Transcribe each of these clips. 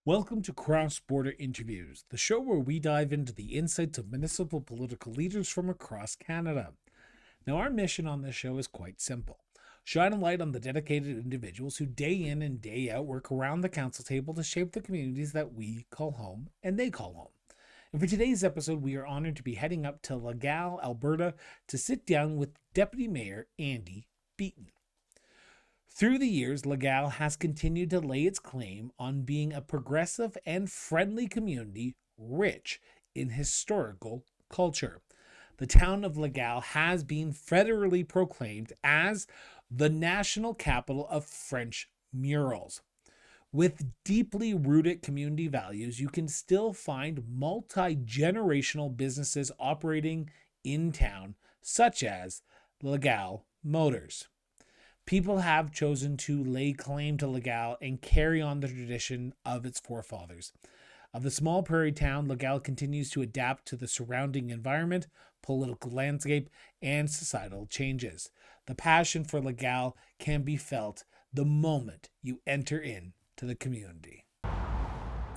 Welcome to Cross Border Interviews, the show where we dive into the insights of municipal political leaders from across Canada. Now, our mission on this show is quite simple: shine a light on the dedicated individuals who day in and day out work around the council table to shape the communities that we call home and they call home. And for today's episode, we are honored to be heading up to Legal, Alberta, to sit down with Deputy Mayor Andy Beaton. Through the years, Legal has continued to lay its claim on being a progressive and friendly community rich in historical culture. The town of Legal has been federally proclaimed as the national capital of French murals. With deeply rooted community values, you can still find multi-generational businesses operating in town, such as Legal Motors. People have chosen to lay claim to Legal and carry on the tradition of its forefathers. Of the small prairie town, Legal continues to adapt to the surrounding environment, political landscape, and societal changes. The passion for Legal can be felt the moment you enter into the community.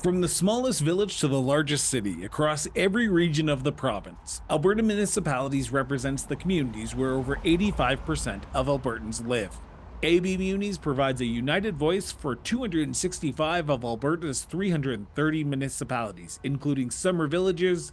From the smallest village to the largest city, across every region of the province, Alberta Municipalities represents the communities where over 85% of Albertans live. AB Munis provides a united voice for 265 of Alberta's 330 municipalities, including summer villages,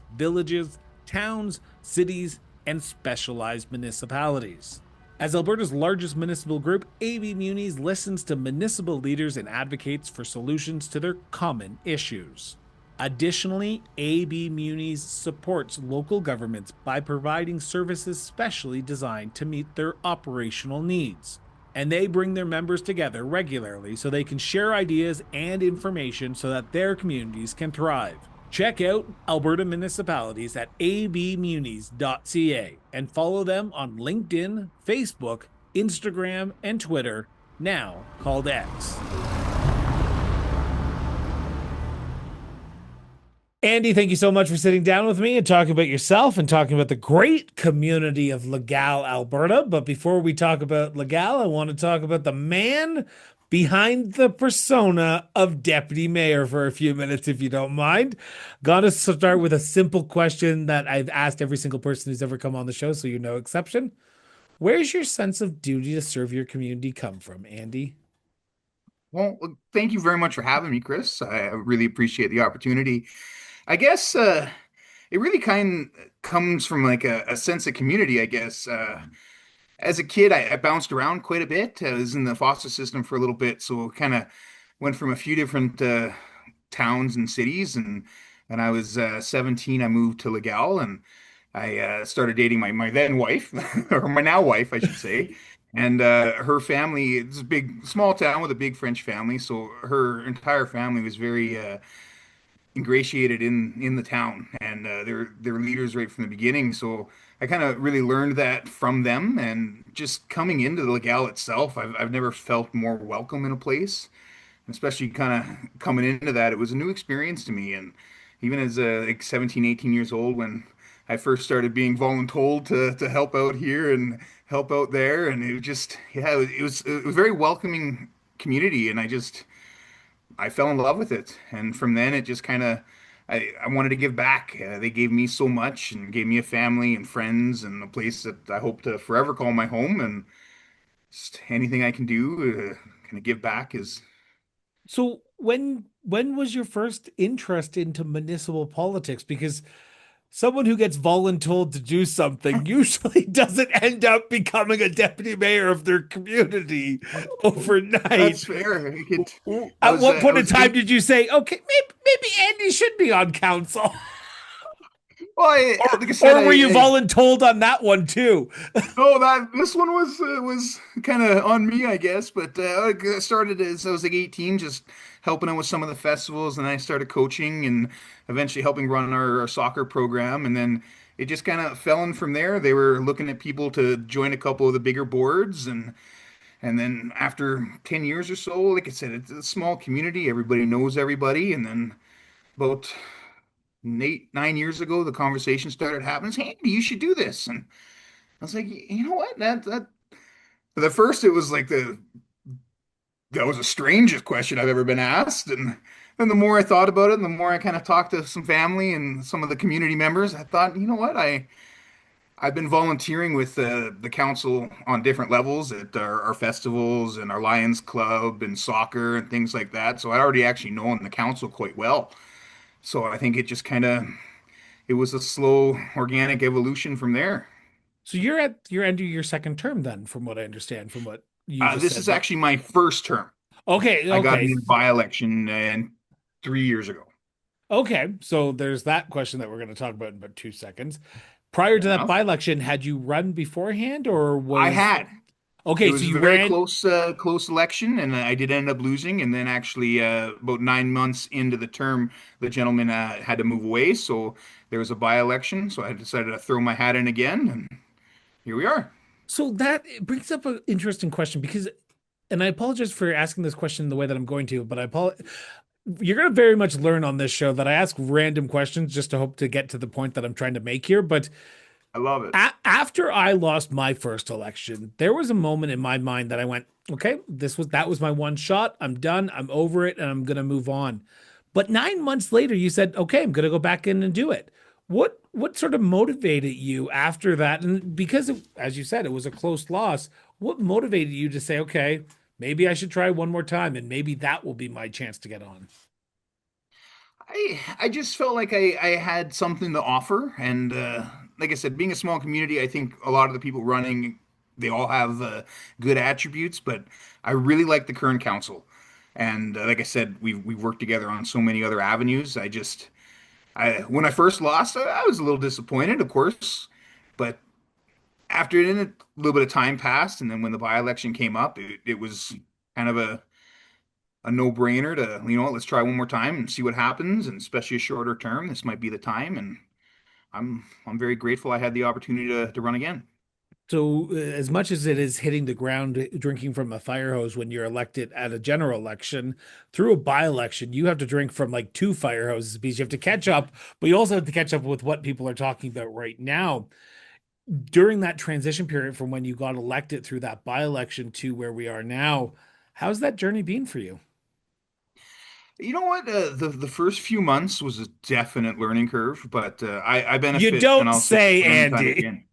towns, cities, and specialized municipalities. As Alberta's largest municipal group, AB Munis listens to municipal leaders and advocates for solutions to their common issues. Additionally, AB Munis supports local governments by providing services specially designed to meet their operational needs. And they bring their members together regularly so they can share ideas and information so that their communities can thrive. Check out Alberta Municipalities at abmunis.ca and follow them on LinkedIn, Facebook, Instagram, and Twitter, now called X. Andy, thank you so much for sitting down with me and talking about yourself and talking about the great community of Legal, Alberta. But before we talk about Legal, I want to talk about the man behind the persona of Deputy Mayor for a few minutes, if you don't mind. Gotta start with a simple question that I've asked every single person who's ever come on the show, so you're no exception. Where's your sense of duty to serve your community come from, Andy? Well, thank you very much for having me, Chris. I really appreciate the opportunity. I guess it really kind of comes from like a sense of community, I guess. As a kid, I bounced around quite a bit. I was in the foster system for a little bit, so kind of went from a few different towns and cities. And when I was 17, I moved to Legal, and I started dating my then wife, or my now wife, I should say. And her family, it's a big, small town with a big French family, so her entire family was very ingratiated in the town, and they're leaders right from the beginning. So I kind of really learned that from them, and just coming into the Legal itself, I've never felt more welcome in a place, especially kind of coming into that. It was a new experience to me, and even as like 17, 18 years old, when I first started being voluntold to help out here and help out there, and it was just, yeah, it was a very welcoming community, and I fell in love with it. And from then it just kind of, I wanted to give back. They gave me so much and gave me a family and friends and a place that I hope to forever call my home. And just anything I can do kind of give back is. So when was your first interest into municipal politics? Because someone who gets voluntold to do something usually doesn't end up becoming a deputy mayor of their community overnight. That's fair. At what I point in was time big. did you say, okay, maybe Andy should be on council? Well, Or, like I said, or were you voluntold on that one too? no, that this one was kind of on me, I guess. But I started as I was like 18, just helping out with some of the festivals, and I started coaching and eventually helping run our soccer program. And then it just kind of fell in from there. They were looking at people to join a couple of the bigger boards, and then after 10 years or so, like I said, it's a small community. Everybody knows everybody. And then about 8, 9 years ago, the conversation started happening. Hey, Andy, you should do this. And I was like, you know what? That at first it was like that was the strangest question I've ever been asked. And And the more I thought about it, and the more I kind of talked to some family and some of the community members, I thought, you know what, I've been volunteering with the council on different levels at our festivals and our Lions Club and soccer and things like that. So I already actually known the council quite well. So I think it just kind of it was a slow organic evolution from there. So you're at your end of your second term then, from what I understand, from what you just This said. is actually my first term. Okay, I got okay. in a by-election 3 years ago. Okay, so there's that question that we're going to talk about in about 2 seconds. Prior to Fair that enough. by-election, had you run beforehand or I was had. It okay, so was a you very ran. close election, and I did end up losing. And then actually, about 9 months into the term, the gentleman had to move away, so there was a by-election. So I decided to throw my hat in again, and here we are. So that it brings up an interesting question because, and I apologize for asking this question the way that I'm going to, but I apologize. You're going to very much learn on this show that I ask random questions just to hope to get to the point that I'm trying to make here. But I love it. after I lost my first election, there was a moment in my mind that I went, okay, that was my one shot. I'm done. I'm over it, and I'm going to move on. But 9 months later, you said, okay, I'm going to go back in and do it. What sort of motivated you after that? And because, as you said, it was a close loss. What motivated you to say, okay, maybe I should try one more time, and maybe that will be my chance to get on? I just felt like I had something to offer, and like I said, being a small community, I think a lot of the people running they all have good attributes, but I really like the current council, and like I said, we've worked together on so many other avenues. I when I first lost, I was a little disappointed, of course, but after a little bit of time passed, and then when the by-election came up, it was kind of a no-brainer to, let's try one more time and see what happens, and especially a shorter term, this might be the time, and I'm very grateful I had the opportunity to run again. So, as much as it is hitting the ground drinking from a fire hose when you're elected at a general election, through a by-election, you have to drink from like two fire hoses because you have to catch up, but you also have to catch up with what people are talking about right now. During that transition period from when you got elected through that by-election to where we are now, how's that journey been for you? You know what? The first few months was a definite learning curve, but I You benefit, and don't I'll say say, time and time Andy. again.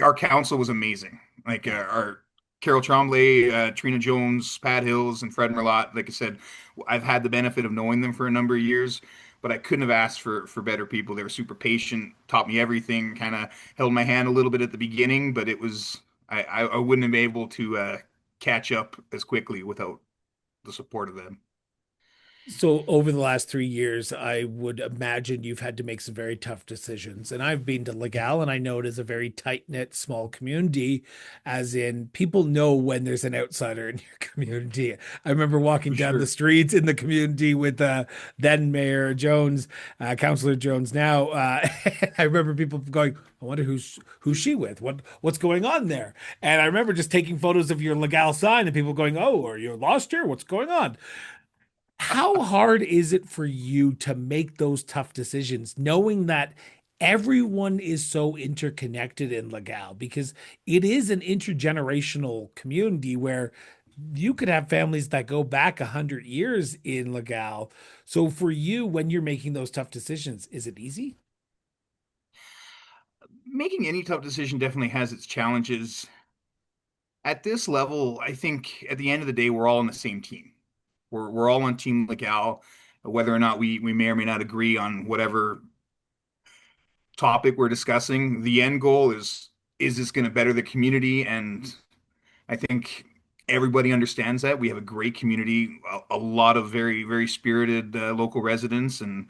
Our council was amazing. Like our Carol Tremblay, Trina Jones, Pat Hills, and Fred Merlot. Like I said, I've had the benefit of knowing them for a number of years, but I couldn't have asked for better people. They were super patient, taught me everything, kind of held my hand a little bit at the beginning, but it was I wouldn't have been able to catch up as quickly without the support of them. So over the last 3 years, I would imagine you've had to make some very tough decisions. And I've been to Legal, and I know it is a very tight-knit, small community, as in people know when there's an outsider in your community. I remember walking For down the sure. streets in the community with then Mayor Jones, Councillor Jones now. I remember people going, I wonder who's she with? What's going on there? And I remember just taking photos of your Legal sign and people going, oh, are you lost here? What's going on? How hard is it for you to make those tough decisions, knowing that everyone is so interconnected in Legal? Because it is an intergenerational community where you could have families that go back 100 years in Legal. So for you, when you're making those tough decisions, is it easy? Making any tough decision definitely has its challenges. At this level, I think at the end of the day, we're all on the same team. We're all on Team Legal, whether or not we may or may not agree on whatever topic we're discussing. The end goal is this going to better the community? And I think everybody understands that. We have a great community, a lot of very, very spirited local residents, and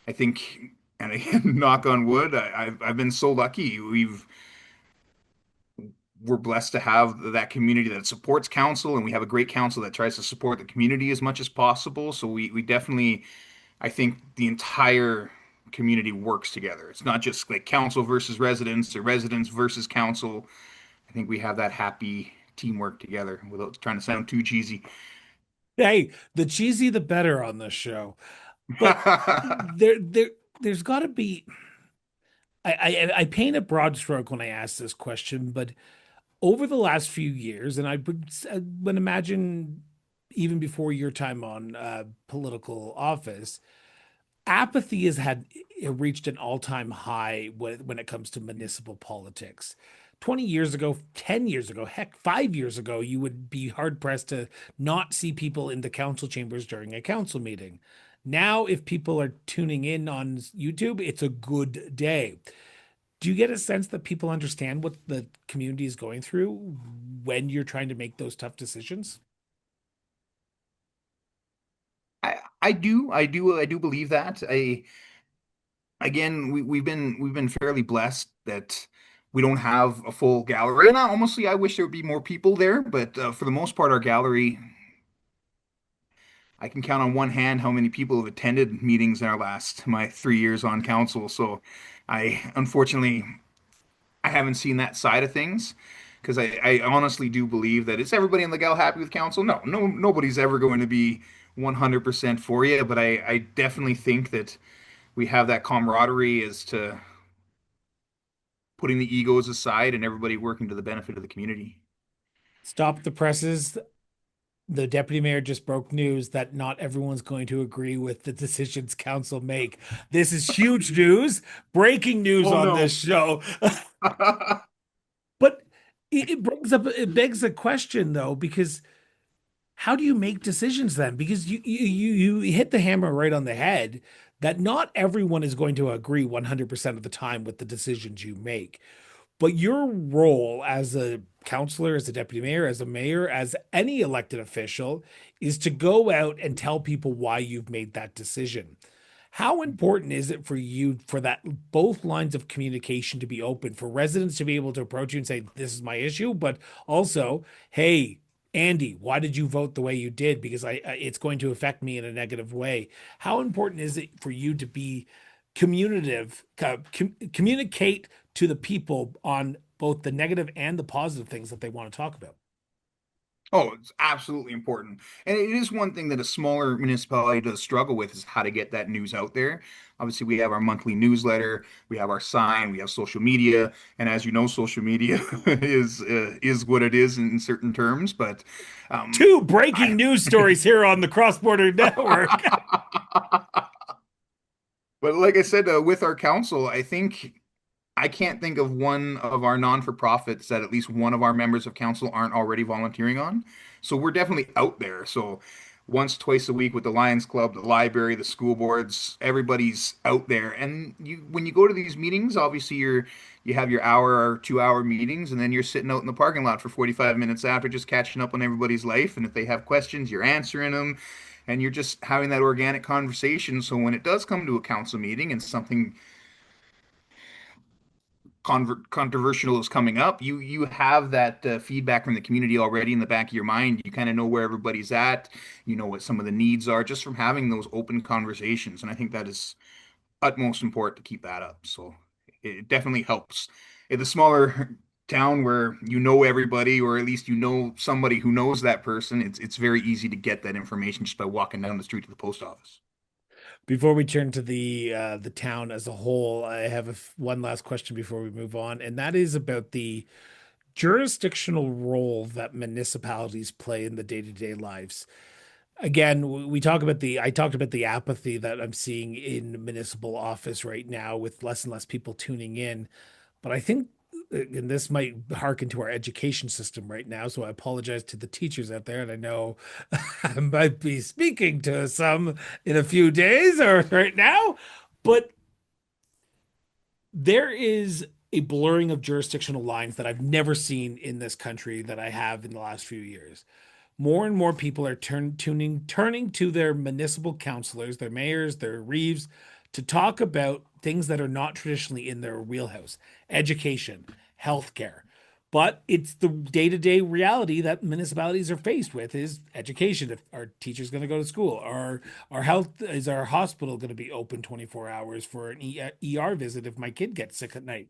I think, and again, knock on wood, I've been so lucky. We're blessed to have that community that supports council, and we have a great council that tries to support the community as much as possible. So we definitely, I think the entire community works together. It's not just like council versus residents or residents versus council. I think we have that happy teamwork together without trying to sound too cheesy. Hey, the cheesy the better on this show. But there's got to be. I paint a broad stroke when I ask this question, but over the last few years, and I would imagine even before your time on political office, apathy has had reached an all-time high when it comes to municipal politics. 20 years ago, 10 years ago, heck, 5 years ago, you would be hard pressed to not see people in the council chambers during a council meeting. Now, if people are tuning in on YouTube, it's a good day. Do you get a sense that people understand what the community is going through when you're trying to make those tough decisions? I do believe that. Again, we've been fairly blessed that we don't have a full gallery. And honestly, I wish there would be more people there, but for the most part, our gallery, I can count on one hand how many people have attended meetings in my 3 years on council. So unfortunately, I haven't seen that side of things because I honestly do believe that is everybody in the gal happy with council? No, nobody's ever going to be 100% for you, but I definitely think that we have that camaraderie as to putting the egos aside and everybody working to the benefit of the community. Stop the presses. The deputy mayor just broke news that not everyone's going to agree with the decisions council make. This is huge news, breaking news Oh on this no. show. But it begs a question though, because how do you make decisions then? Because you hit the hammer right on the head that not everyone is going to agree 100% of the time with the decisions you make. But your role as a counselor, as a deputy mayor, as a mayor, as any elected official is to go out and tell people why you've made that decision. How important is it for you for that both lines of communication to be open, for residents to be able to approach you and say, this is my issue, but also, hey, Andy, why did you vote the way you did? Because it's going to affect me in a negative way. How important is it for you to be communicative, communicate to the people on both the negative and the positive things that they want to talk about? Oh, it's absolutely important. And it is one thing that a smaller municipality does struggle with is how to get that news out there. Obviously, we have our monthly newsletter, we have our sign, we have social media, and as you know, social media is what it is in certain terms. But Two I breaking news stories here on the Cross Border Network. but like I said, with our council, I can't think of one of our non-for-profits that at least one of our members of council aren't already volunteering on. So we're definitely out there. So once, twice a week with the Lions Club, the library, the school boards, everybody's out there. And when you go to these meetings, obviously you have your hour or 2 hour meetings, and then you're sitting out in the parking lot for 45 minutes after just catching up on everybody's life. And if they have questions, you're answering them. And you're just having that organic conversation. So when it does come to a council meeting and something controversial is coming up, you have that feedback from the community already in the back of your mind. You kind of know where everybody's at. You know what some of the needs are just from having those open conversations. And I think that is utmost important to keep that up. So it definitely helps. In the smaller town where you know everybody, or at least you know somebody who knows that person, it's very easy to get that information just by walking down the street to the post office. Before we turn to the town as a whole, I have one last question before we move on, and that is about the jurisdictional role that municipalities play in the day-to-day lives. Again, we talk about the I talked about the apathy that I'm seeing in municipal office right now with less and less people tuning in. But I think, and this might harken to our education system right now, so I apologize to the teachers out there, and I know I might be speaking to some in a few days or right now, but there is a blurring of jurisdictional lines that I've never seen in this country that I have in the last few years. More and more people are turning to their municipal councilors, their mayors, their reeves, to talk about things that are not traditionally in their wheelhouse: education, healthcare. But it's the day-to-day reality that municipalities are faced with is education. If our teacher's going to go to school, or our health is our hospital going to be open 24 hours for an ER visit if my kid gets sick at night?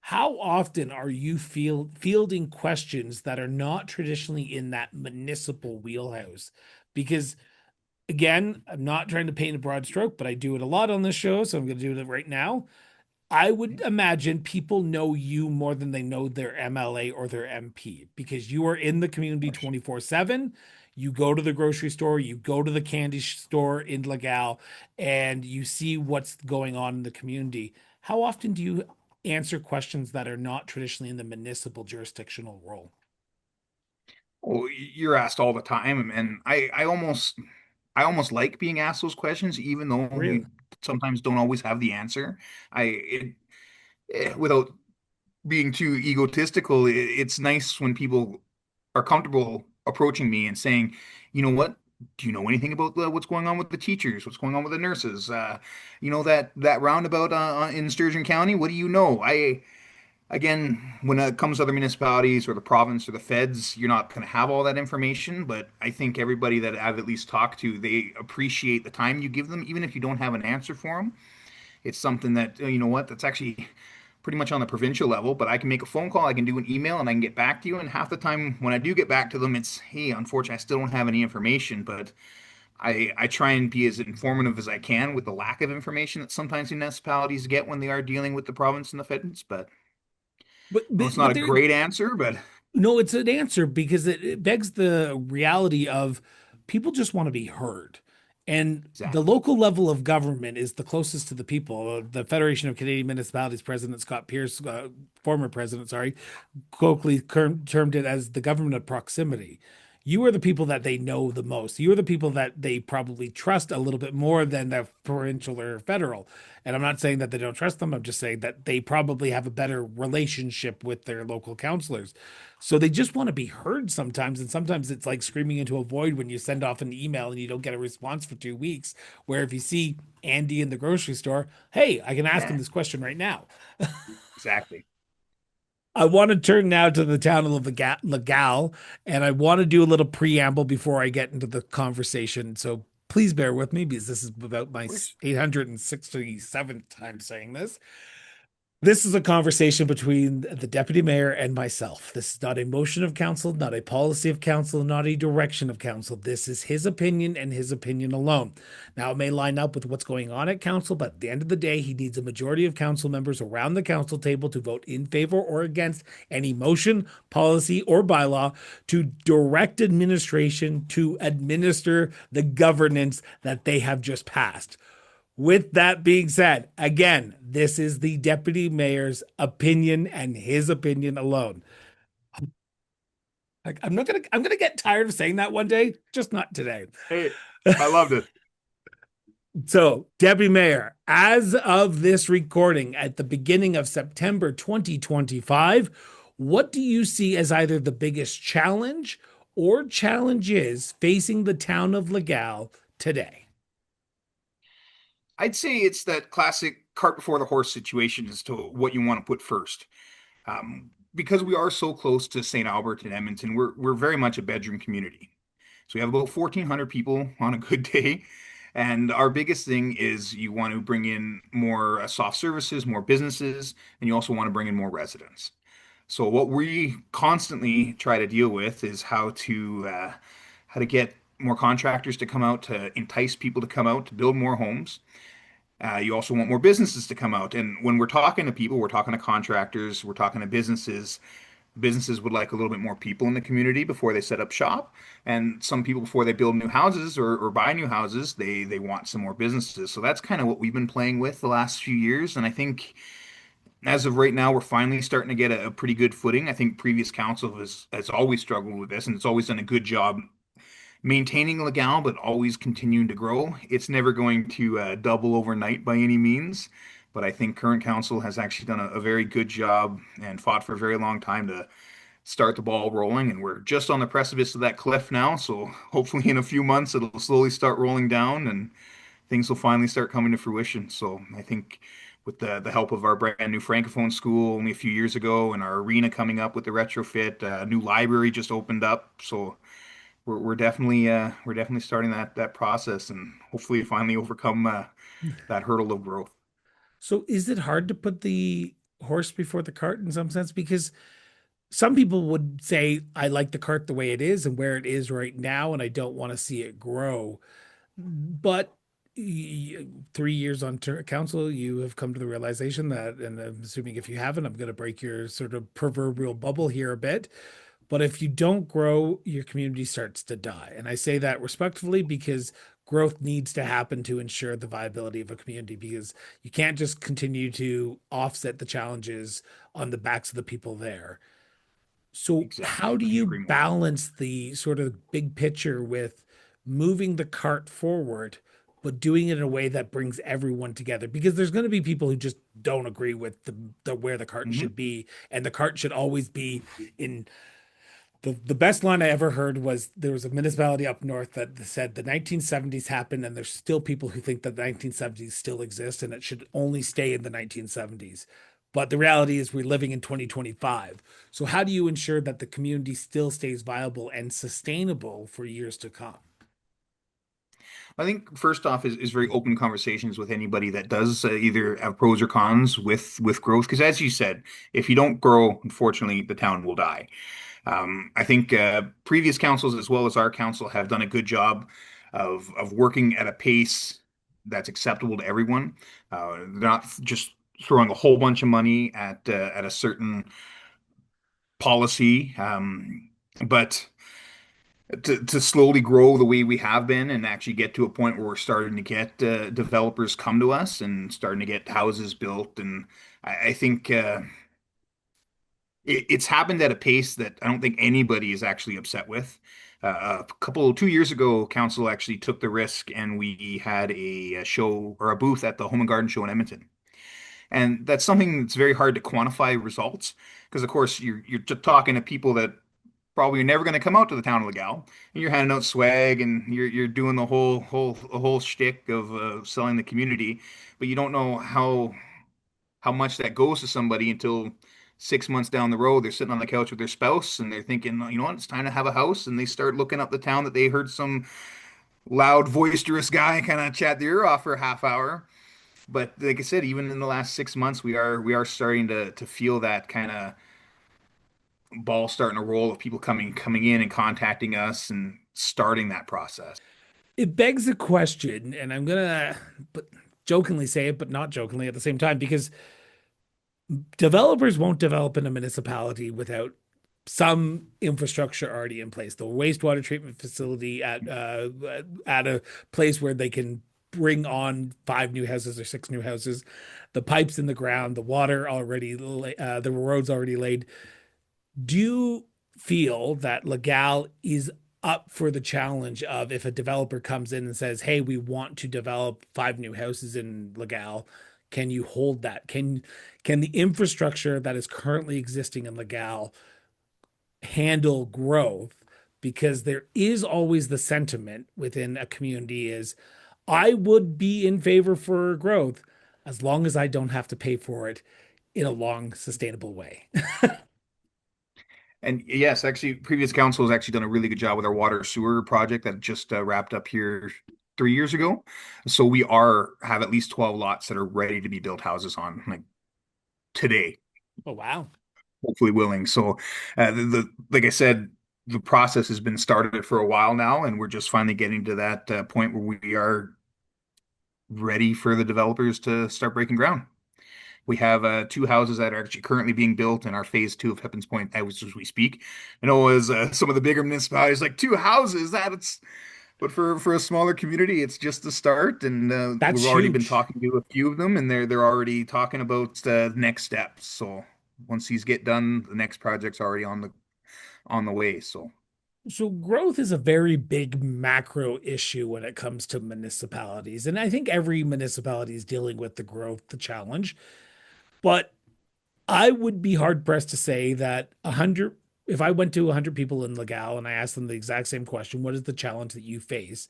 How often are you fielding questions that are not traditionally in that municipal wheelhouse? Because again, I'm not trying to paint a broad stroke, but I do it a lot on this show, so I'm going to do it right now. I would imagine people know you more than they know their MLA or their MP because you are in the community 24/7. You go to the grocery store, you go to the candy store in Legal, and you see what's going on in the community. How often do you answer questions that are not traditionally in the municipal jurisdictional role? Oh, you're asked all the time, and I almost like being asked those questions, even though Really? you sometimes don't always have the answer. Without being too egotistical, it's nice when people are comfortable approaching me and saying, you know what? Do you know anything about what's going on with the teachers? What's going on with the nurses? That roundabout in Sturgeon County. What do you know? Again, when it comes to other municipalities or the province or the feds, you're not going to have all that information. But I think everybody that I've at least talked to, they appreciate the time you give them, even if you don't have an answer for them. It's something that, you know what, that's actually pretty much on the provincial level, but I can make a phone call, I can do an email, and I can get back to you. And half the time when I do get back to them, it's, hey, unfortunately, I still don't have any information, but I try and be as informative as I can with the lack of information that sometimes municipalities get when they are dealing with the province and the feds. But But no, but, it's not but a there great answer, but No, it's an answer because it begs the reality of people just want to be heard. And the exactly. local level of government is the closest to the people. The Federation of Canadian Municipalities President Scott Pierce, former president, sorry, colloquially termed it as the government of proximity. You are the people that they know the most. You are the people that they probably trust a little bit more than the provincial or federal. And I'm not saying that they don't trust them. I'm just saying that they probably have a better relationship with their local counselors. So they just want to be heard sometimes. And sometimes it's like screaming into a void when you send off an email and you don't get a response for 2 weeks. Where if you see Andy in the grocery store, hey, I can ask him Yeah, this question right now. exactly. I want to turn now to the town of Legal, and I want to do a little preamble before I get into the conversation. So please bear with me because this is about Of my course. 867th time saying this. This is a conversation between the deputy mayor and myself. This is not a motion of council, not a policy of council, not a direction of council. This is his opinion and his opinion alone. Now, it may line up with what's going on at council, but at the end of the day, he needs a majority of council members around the council table to vote in favor or against any motion, policy, or bylaw to direct administration to administer the governance that they have just passed. With that being said, again, this is the deputy mayor's opinion and his opinion alone. Like, I'm gonna get tired of saying that one day, just not today. Hey, I loved it. So, deputy mayor, as of this recording at the beginning of September 2025, what do you see as either the biggest challenge or challenges facing the town of Legal today? I'd say it's that classic cart before the horse situation as to what you want to put first. Because we are so close to St. Albert and Edmonton, we're very much a bedroom community. So we have about 1,400 people on a good day. And our biggest thing is you want to bring in more soft services, more businesses, and you also want to bring in more residents. So what we constantly try to deal with is how to get more contractors to come out, to entice people to come out to build more homes. You also want more businesses to come out. And when we're talking to people, we're talking to contractors, we're talking to businesses. Businesses would like a little bit more people in the community before they set up shop. And some people, before they build new houses or buy new houses, they want some more businesses. So that's kind of what we've been playing with the last few years. And I think as of right now, we're finally starting to get a pretty good footing. I think previous council has always struggled with this, and it's always done a good job maintaining Legal, but always continuing to grow. It's never going to double overnight by any means, but I think current council has actually done a very good job and fought for a very long time to start the ball rolling. And we're just on the precipice of that cliff now. So hopefully in a few months, it'll slowly start rolling down and things will finally start coming to fruition. So I think with the help of our brand new Francophone school only a few years ago and our arena coming up with the retrofit, a new library just opened up. So we're definitely starting that process and hopefully finally overcome that hurdle of growth. So, is it hard to put the horse before the cart in some sense? Because some people would say, I like the cart the way it is and where it is right now, and I don't want to see it grow. But 3 years on council, you have come to the realization that, and I'm assuming if you haven't, I'm going to break your sort of proverbial bubble here a bit. But if you don't grow, your community starts to die. And I say that respectfully because growth needs to happen to ensure the viability of a community, because you can't just continue to offset the challenges on the backs of the people there. So, Exactly. how I do couldn't you agree more. balance the sort of big picture with moving the cart forward, but doing it in a way that brings everyone together? Because there's going to be people who just don't agree with the where the cart Hmm. should be, and the cart should always be in the best line I ever heard was there was a municipality up north that said the 1970s happened, and there's still people who think that the 1970s still exist and it should only stay in the 1970s. But the reality is we're living in 2025. So how do you ensure that the community still stays viable and sustainable for years to come? I think first off is very open conversations with anybody that does either have pros or cons with growth. Because as you said, if you don't grow, unfortunately, the town will die. I think previous councils as well as our council have done a good job of working at a pace that's acceptable to everyone. They're not just throwing a whole bunch of money at a certain policy, but to slowly grow the way we have been and actually get to a point where we're starting to get developers come to us and starting to get houses built. And I think it's happened at a pace that I don't think anybody is actually upset with. A couple, 2 years ago, council actually took the risk and we had a show or a booth at the Home and Garden Show in Edmonton. And that's something that's very hard to quantify results because, of course, you're just talking to people that probably never going to come out to the town of Legal. And you're handing out swag and you're doing the whole shtick of selling the community, but you don't know how much that goes to somebody until 6 months down the road. They're sitting on the couch with their spouse and they're thinking, you know what, it's time to have a house. And they start looking up the town that they heard some loud, boisterous guy kind of chat their ear off for a half hour. But like I said, even in the last 6 months, we are starting to feel that kind of ball starting to roll of people coming in and contacting us and starting that process. It begs the question, and I'm gonna but jokingly say it, but not jokingly at the same time, because developers won't develop in a municipality without some infrastructure already in place. The wastewater treatment facility at a place where they can bring on 5 new houses or 6 new houses, the pipes in the ground, the water already, the roads already laid. Do you feel that Legal is up for the challenge of if a developer comes in and says, "Hey, we want to develop 5 new houses in Legal, can you hold that? Can the infrastructure that is currently existing in Legal handle growth?" Because there is always the sentiment within a community is, I would be in favor for growth as long as I don't have to pay for it in a long, sustainable way. And yes, actually, previous council has actually done a really good job with our water sewer project that just wrapped up here 3 years ago. So we are have at least 12 lots that are ready to be built houses on, like today, Oh, wow. hopefully willing. So the like I said, the process has been started for a while now, and we're just finally getting to that point where we are ready for the developers to start breaking ground. We have two houses that are actually currently being built in our phase two of Hippens Point as we speak. I know as some of the bigger municipalities like two houses that's but for a smaller community it's just the start and That's we've already been huge. talking to a few of them and they're already talking about next steps. So once these get done, the next project's already on the way. So So growth is a very big macro issue when it comes to municipalities. And I think every municipality is dealing with the growth, the challenge. But I would be hard pressed to say that 100, if I went to 100 people in Legal and I asked them the exact same question, what is the challenge that you face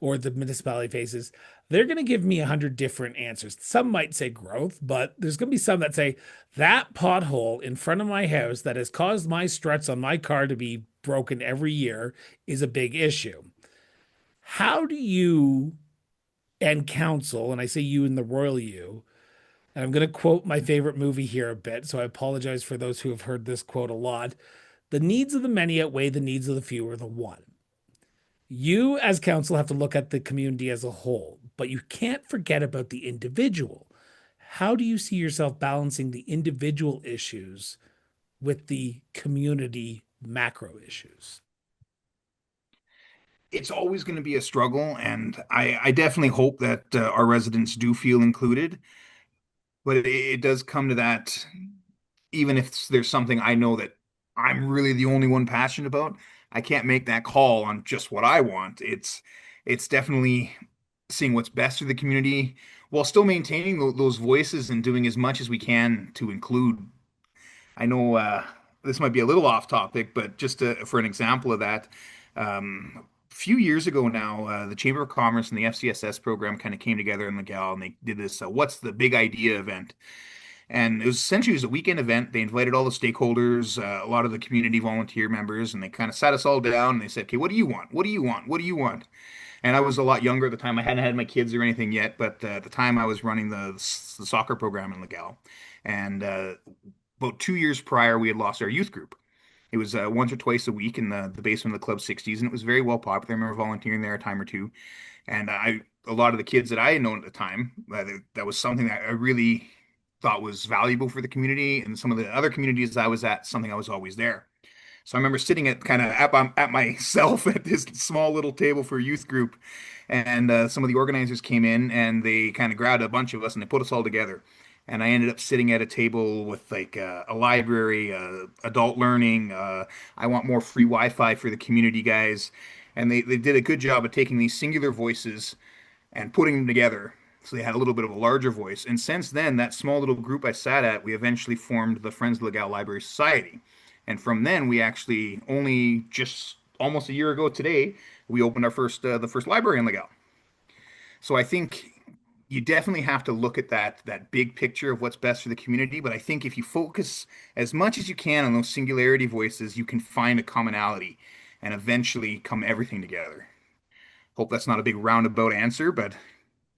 or the municipality faces? They're going to give me 100 different answers. Some might say growth, but there's going to be some that say that pothole in front of my house that has caused my struts on my car to be broken every year is a big issue. How do you and council, and I say you in the royal you, and I'm going to quote my favorite movie here a bit, so I apologize for those who have heard this quote a lot. The needs of the many outweigh the needs of the few or the one. You, as council, have to look at the community as a whole. but you can't forget about the individual. How do you see yourself balancing the individual issues with the community macro issues? It's always going to be a struggle, and I definitely hope that our residents do feel included. But it does come to that, even if there's something I know that I'm really the only one passionate about, I can't make that call on just what I want. It's definitely seeing what's best for the community while still maintaining those voices and doing as much as we can to include. I know this might be a little off topic, but just for an example of that, a few years ago now, the Chamber of Commerce and the FCSS program kind of came together in Legal, and they did this "What's the Big Idea" event. And it was a weekend event. They invited all the stakeholders, a lot of the community volunteer members, and they kind of sat us all down and they said, "Okay, what do you want? What do you want? What do you want?" And I was a lot younger at the time. I hadn't had my kids or anything yet, but at the time I was running the soccer program in Legal. And about 2 years prior, we had lost our youth group. It was once or twice a week in the basement of the Club 60s, and it was very well popular. I remember volunteering there a time or two. And a lot of the kids that I had known at the time, that was something that I really thought was valuable for the community. And some of the other communities I was at, something I was always there. So I remember sitting at kind of at myself at this small little table for a youth group, and some of the organizers came in and they kind of grabbed a bunch of us and they put us all together. And I ended up sitting at a table with like a library, adult learning. I want more free Wi-Fi for the community guys, and they did a good job of taking these singular voices and putting them together. So they had a little bit of a larger voice. And since then, that small little group I sat at, we eventually formed the Friends of Legal Library Society. And from then, we actually only just almost a year ago today, we opened our the first library in Legal. So I think you definitely have to look at that big picture of what's best for the community. But I think if you focus as much as you can on those singularity voices, you can find a commonality and eventually come everything together. Hope that's not a big roundabout answer, but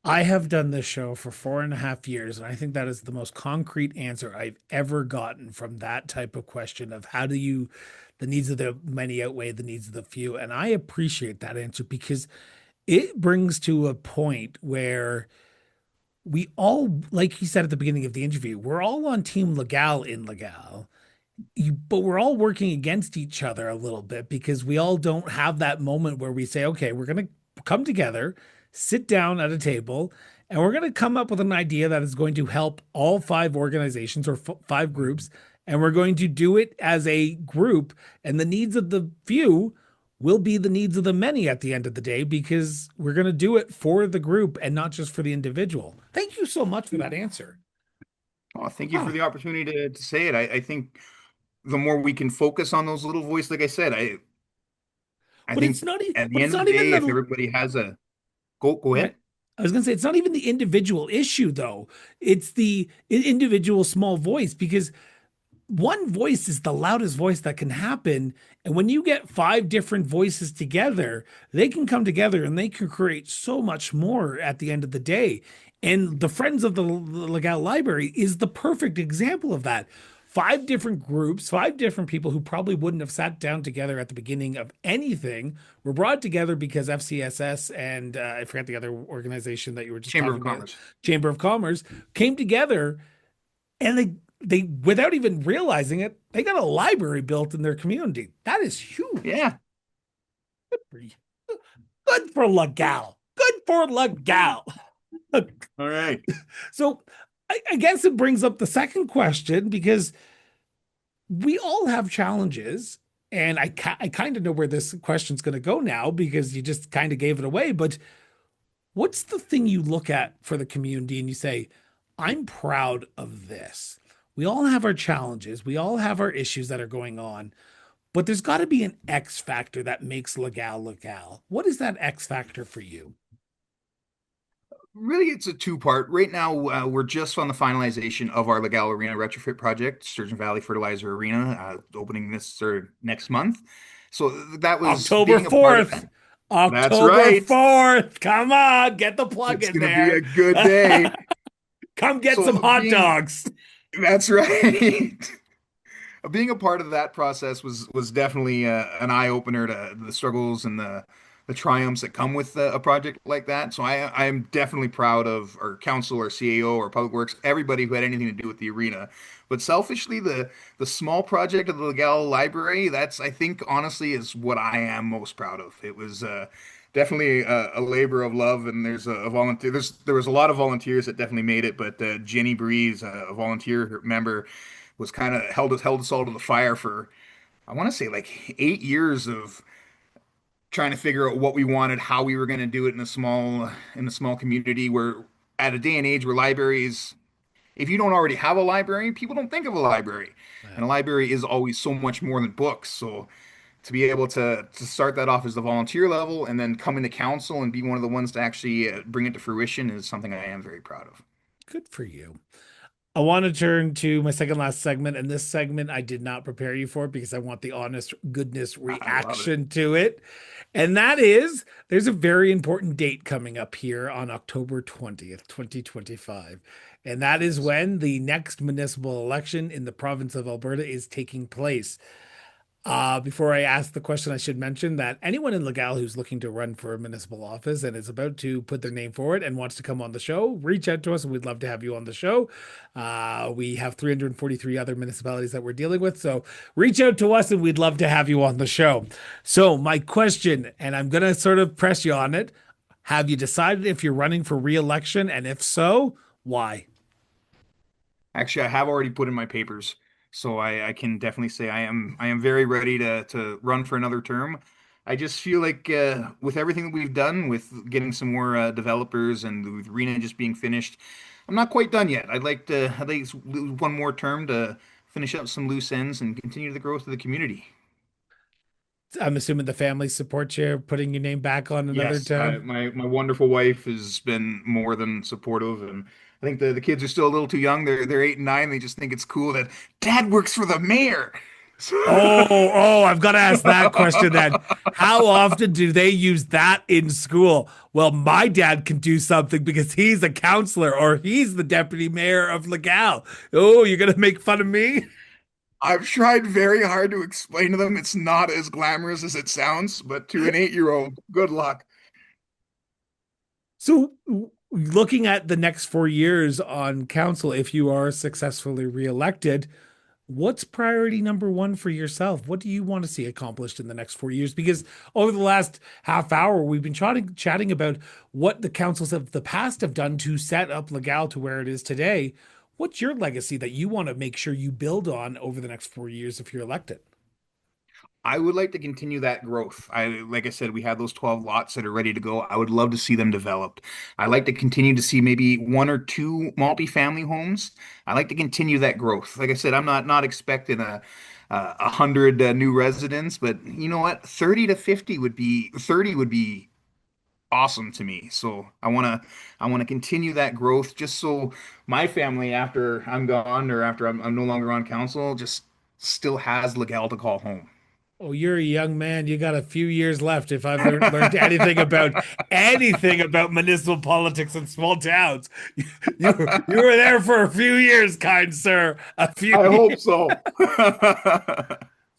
I have done this show for 4.5 years, and I think that is the most concrete answer I've ever gotten from that type of question of how do you, the needs of the many outweigh the needs of the few. And I appreciate that answer because it brings to a point where we all, like you said at the beginning of the interview, we're all on Team Legal in Legal, but we're all working against each other a little bit because we all don't have that moment where we say, okay, we're going to come together, sit down at a table, and we're going to come up with an idea that is going to help all five organizations or five groups. And we're going to do it as a group, and the needs of the few will be the needs of the many at the end of the day because we're going to do it for the group and not just for the individual. Thank you so much for that answer. oh, thank you for Ah, the opportunity to say it. I think the more we can focus on those little voices, like I said, I but it's think not, at the but it's end of not the even day, if the everybody has a go right. ahead. I was going to say it's not even the individual issue though. It's the individual small voice because one voice is the loudest voice that can happen. And when you get five different voices together, they can come together and they can create so much more at the end of the day. And the Friends of the Legal Library is the perfect example of that. Five different groups, five different people who probably wouldn't have sat down together at the beginning of anything were brought together because FCSS and I forget the other organization that you were just Chamber of talking about, Commerce. Chamber of Commerce, came together and they without even realizing it, they got a library built in their community. That is huge. Yeah. Good for Legal. Good for Legal. All right. So I guess it brings up the second question because we all have challenges. And I kind of know where this question's going to go now because you just kind of gave it away. But what's the thing you look at for the community and you say, I'm proud of this? We all have our challenges. We all have our issues that are going on, but there's got to be an X factor that makes Legal Legal. What is that X factor for you? Really, it's a two-part. Right now, we're just on the finalization of our Legal Arena retrofit project, Sturgeon Valley Fertilizer Arena, opening this or next month. So that was October being a part of 4th. That's October right. 4th. Come on, get the plug It's in going to be a there. good day. Come get some So hot being dogs. That's right. Being a part of that process was definitely an eye opener to the struggles and the the triumphs that come with a project like that. So I am definitely proud of our council, our CAO, our public works, everybody who had anything to do with the arena. But selfishly, the small project of the Legal Library, that's I think honestly is what I am most proud of. It was definitely a labor of love, and there's a volunteer. There was a lot of volunteers that definitely made it, but Jenny Breeze, a volunteer member, was kind of held us all to the fire for I want to say like 8 years of trying to figure out what we wanted, how we were going to do it in a small community where at a day and age where libraries, if you don't already have a library, people don't think of a library. Yeah. And a library is always so much more than books. So to be able to start that off as the volunteer level and then come into council and be one of the ones to actually bring it to fruition is something I am very proud of. Good for you. I want to turn to my second last segment, and this segment I did not prepare you for because I want the honest goodness I love it. reaction to it. And that is there's a very important date coming up here on October 20th, 2025. And that is when the next municipal election in the province of Alberta is taking place. Before I ask the question, I should mention that anyone in Legal who's looking to run for a municipal office and is about to put their name forward and wants to come on the show, reach out to us and we'd love to have you on the show. We have 343 other municipalities that we're dealing with. So reach out to us and we'd love to have you on the show. So, my question, and I'm going to sort of press you on it, have you decided if you're running for re-election? And if so, why? Actually, I have already put in my papers, so I can definitely say I am very ready to run for another term. I just feel like with everything that we've done, with getting some more developers and with arena just being finished, I'm not quite done yet. I'd like one more term to finish up some loose ends and continue the growth of the community. I'm assuming the family supports you putting your name back on another Yes, term. my wonderful wife has been more than supportive, and I think the kids are still a little too young. They're 8 and 9. They just think it's cool that Dad works for the mayor. I've got to ask that question then. How often do they use that in school? Well, my dad can do something because he's a counselor or he's the deputy mayor of Legal. Oh, you're going to make fun of me? I've tried very hard to explain to them it's not as glamorous as it sounds, but to an 8-year-old, good luck. So, looking at the next 4 years on council, if you are successfully reelected, what's priority number one for yourself? What do you want to see accomplished in the next 4 years? Because over the last half hour, we've been chatting about what the councils of the past have done to set up Legal to where it is today. What's your legacy that you want to make sure you build on over the next 4 years if you're elected? I would like to continue that growth. Like I said, we have those 12 lots that are ready to go. I would love to see them developed. I like to continue to see maybe one or two multifamily homes. I like to continue that growth. Like I said, I'm not expecting a hundred new residents, but you know what? 30 would be awesome to me. So I want to continue that growth just so my family after I'm gone or after I'm no longer on council just still has Legal to call home. Oh, you're a young man. You got a few years left. If I've learned anything about municipal politics in small towns, you were there for a few years, kind sir. A few I hope years. so.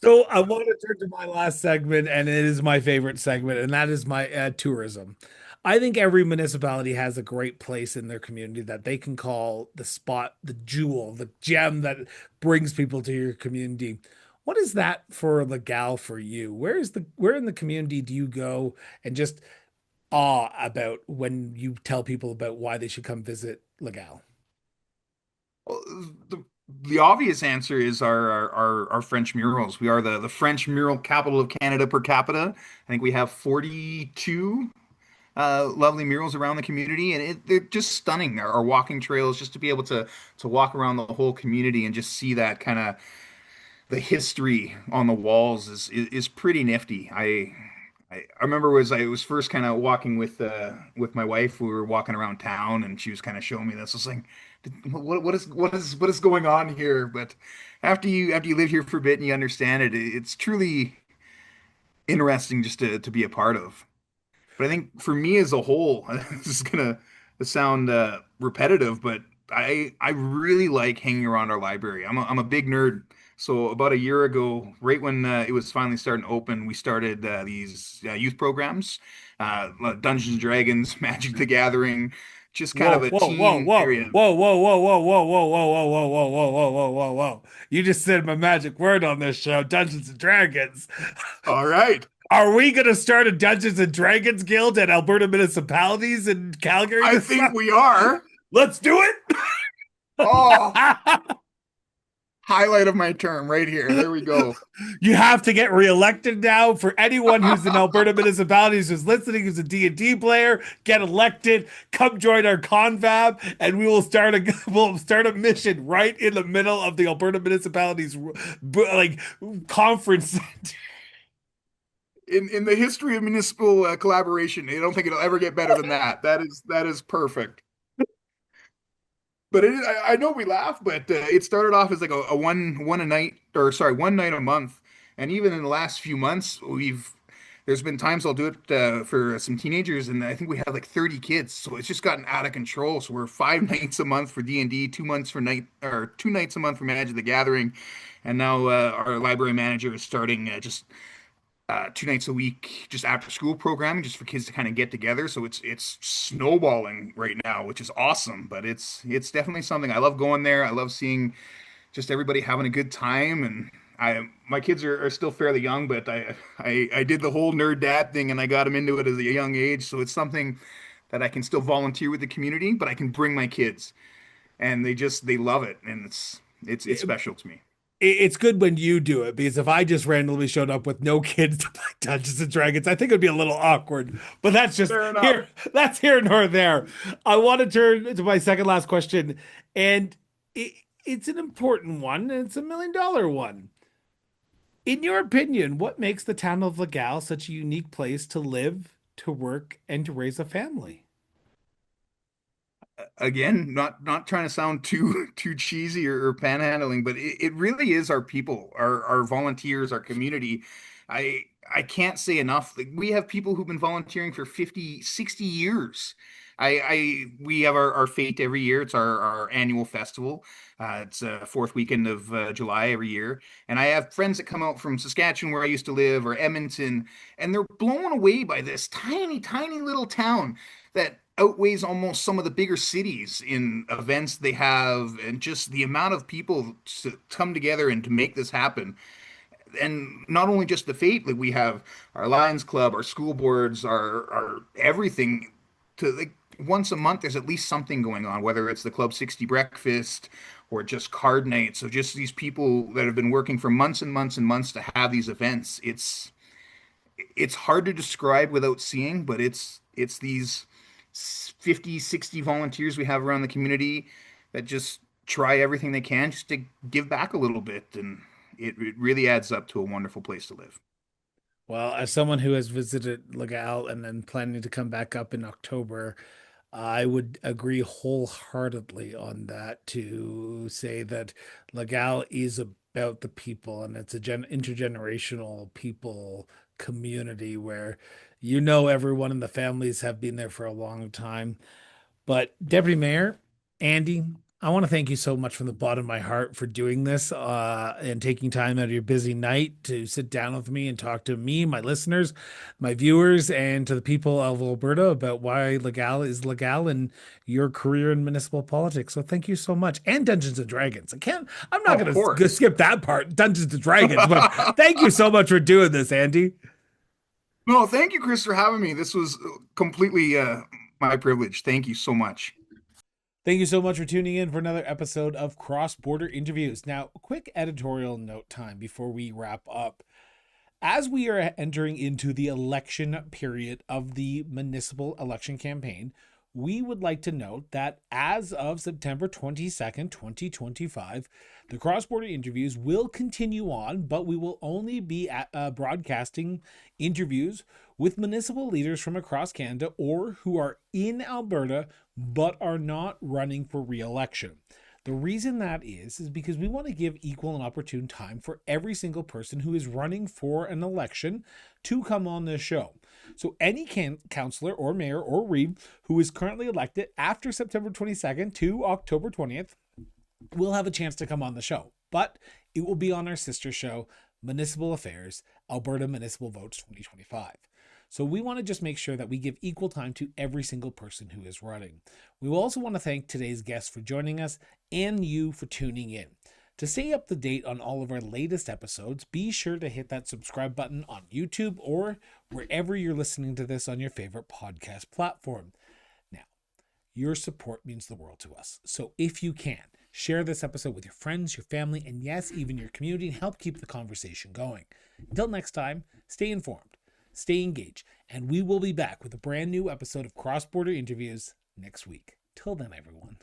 So I want to turn to my last segment, and it is my favorite segment, and that is my tourism. I think every municipality has a great place in their community that they can call the spot, the jewel, the gem that brings people to your community. What is that for Legal for you? Where in the community do you go and just awe about when you tell people about why they should come visit Legal? Well, the obvious answer is our French murals. We are the French mural capital of Canada per capita. I think we have 42 lovely murals around the community, and they're just stunning. Our walking trails, just to be able to walk around the whole community and just see that kind of the history on the walls is pretty nifty. I remember was I was first kind of walking with my wife. We were walking around town, and she was kind of showing me this. I was like, what is going on here? But after you live here for a bit and you understand it, it's truly interesting just to be a part of. But I think for me as a whole, this is gonna sound repetitive, but I really like hanging around our library. I'm a big nerd, So about a year ago, right when it was finally starting to open, we started these youth programs, Dungeons and Dragons, Magic the Gathering, just kind of Whoa, a whoa, whoa, teen whoa, area. whoa, whoa, whoa, whoa, whoa, whoa, whoa, whoa, whoa, whoa, whoa, whoa, whoa, whoa, whoa. You just said my magic word on this show, Dungeons and Dragons. All right. Are we gonna start a Dungeons and Dragons guild at Alberta municipalities in Calgary I this think summer? we are. Let's do it. Oh, highlight of my term right here. There we go. You have to get reelected now. For anyone who's in Alberta municipalities who's listening, who's a D&D player, get elected. Come join our confab, and we will start a we'll start a mission right in the middle of the Alberta municipalities like conference. In the history of municipal collaboration, I don't think it'll ever get better than that. That is perfect. But I know we laugh, but it started off as like a one a night, or sorry, one night a month. And even in the last few months, there's been times I'll do it for some teenagers, and I think we have like 30 kids. So it's just gotten out of control. So we're 5 nights a month for D&D, 2 months for night, or 2 nights a month for Magic the Gathering, and now our library manager is starting just 2 nights a week, just after school programming, just for kids to kind of get together. So it's snowballing right now, which is awesome. But it's definitely something I love going there. I love seeing just everybody having a good time. And my kids are still fairly young, but I did the whole nerd dad thing, and I got them into it at a young age. So it's something that I can still volunteer with the community, but I can bring my kids, and they love it, and it's special to me. It's good when you do it, because if I just randomly showed up with no kids to play Dungeons and Dragons, I think it'd be a little awkward. But that's just Fair enough. here. That's here nor there. I want to turn to my second last question, and it's an important one, and it's $1 million one. In your opinion, what makes the town of Legal such a unique place to live, to work, and to raise a family? Again, not trying to sound too cheesy or panhandling, but it really is our people, our volunteers, our community. I can't say enough. Like, we have people who've been volunteering for 50, 60 years. We have our fete every year. It's our annual festival. It's fourth weekend of July every year. And I have friends that come out from Saskatchewan, where I used to live, or Edmonton, and they're blown away by this tiny, tiny little town that outweighs almost some of the bigger cities in events they have, and just the amount of people to come together and to make this happen. And not only just the fate, like we have our Lions Club, our school boards, our everything. To like once a month, there's at least something going on, whether it's the Club 60 breakfast or just card nights. So just these people that have been working for months and months and months to have these events. It's hard to describe without seeing, but it's these 50, 60 volunteers we have around the community that just try everything they can just to give back a little bit, and it really adds up to a wonderful place to live. Well, as someone who has visited Legal and then planning to come back up in October, I would agree wholeheartedly on that, to say that Legal is about the people, and it's a intergenerational people community where everyone in the families have been there for a long time. But Deputy Mayor Andy, I want to thank you so much from the bottom of my heart for doing this, and taking time out of your busy night to sit down with me and talk to me, my listeners, my viewers, and to the people of Alberta about why Legal is Legal in your career in municipal politics. So thank you so much. And Dungeons and Dragons. I'm not Of going to course. skip that part, Dungeons and Dragons, but thank you so much for doing this, Andy. No, thank you, Chris, for having me. This was completely my privilege. Thank you so much. Thank you so much for tuning in for another episode of Cross Border Interviews. Now, a quick editorial note time before we wrap up. As we are entering into the election period of the municipal election campaign, we would like to note that as of September 22nd, 2025, the Cross Border Interviews will continue on, but we will only be broadcasting interviews with municipal leaders from across Canada, or who are in Alberta but are not running for re-election. The reason that is because we want to give equal and opportune time for every single person who is running for an election to come on this show. So any councillor or mayor or reeve who is currently elected after September 22nd to October 20th will have a chance to come on the show. But It will be on our sister show, Municipal Affairs, Alberta Municipal Votes 2025. So we want to just make sure that we give equal time to every single person who is running. We will also want to thank today's guests for joining us and you for tuning in. To stay up to date on all of our latest episodes, be sure to hit that subscribe button on YouTube or wherever you're listening to this on your favorite podcast platform. Now, your support means the world to us. So if you can, share this episode with your friends, your family, and yes, even your community, and help keep the conversation going. Until next time, stay informed, stay engaged, and we will be back with a brand new episode of Cross Border Interviews next week. Till then, everyone.